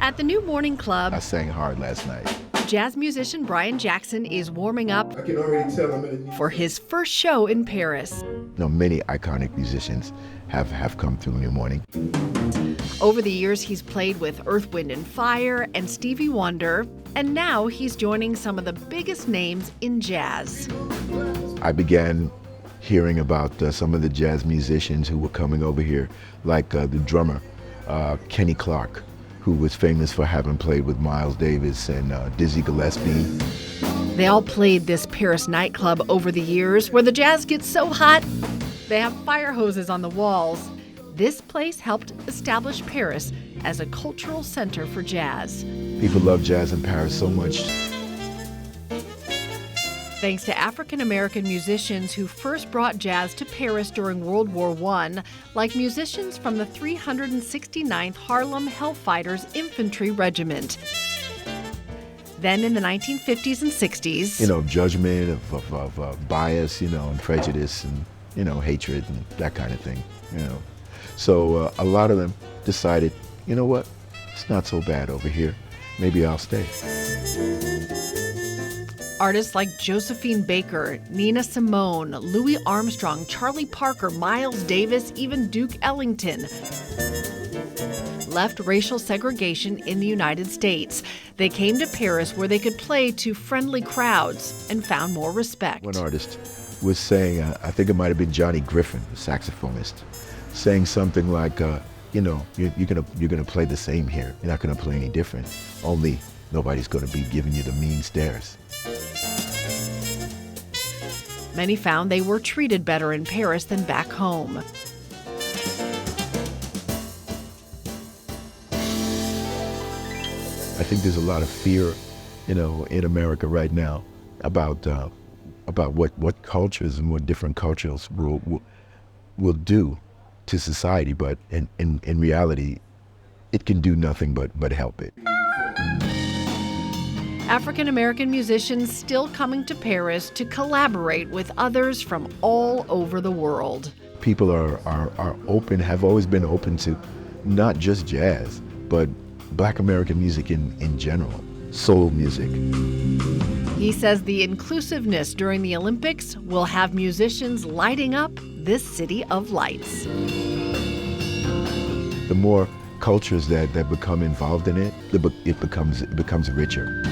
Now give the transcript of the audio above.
At the New Morning Club, I sang hard last night. jazz musician Brian Jackson is warming up I can already tell I'm in for his first show in Paris. Many iconic musicians have come through New Morning. Over the years, he's played with Earth, Wind & Fire and Stevie Wonder, and now he's joining some of the biggest names in jazz. I began hearing about some of the jazz musicians who were coming over here, like the drummer, Kenny Clarke, who was famous for having played with Miles Davis and Dizzy Gillespie. They all played this Paris nightclub over the years, where the jazz gets so hot, they have fire hoses on the walls. This place helped establish Paris as a cultural center for jazz. People love jazz in Paris so much. Thanks to African-American musicians who first brought jazz to Paris during World War I, like musicians from the 369th Harlem Hellfighters Infantry Regiment. Then in the 1950s and 60s, Judgment of bias, and prejudice and, hatred and that kind of thing, So a lot of them decided, you know what, it's not so bad over here. Maybe I'll stay. Artists like Josephine Baker, Nina Simone, Louis Armstrong, Charlie Parker, Miles Davis, even Duke Ellington left racial segregation in the United States. They came to Paris where they could play to friendly crowds and found more respect. One artist was saying, I think it might have been Johnny Griffin, the saxophonist, saying something like, you're gonna play the same here. You're not gonna play any different. Only nobody's gonna be giving you the mean stares. Many found they were treated better in Paris than back home. I think there's a lot of fear, in America right now about what cultures and what different cultures will do to society, but in reality, it can do nothing but help it. African-American musicians still coming to Paris to collaborate with others from all over the world. People are open, have always been open to not just jazz, but Black American music in general, soul music. He says the inclusiveness during the Olympics will have musicians lighting up this city of lights. The more cultures that become involved in it, it becomes richer.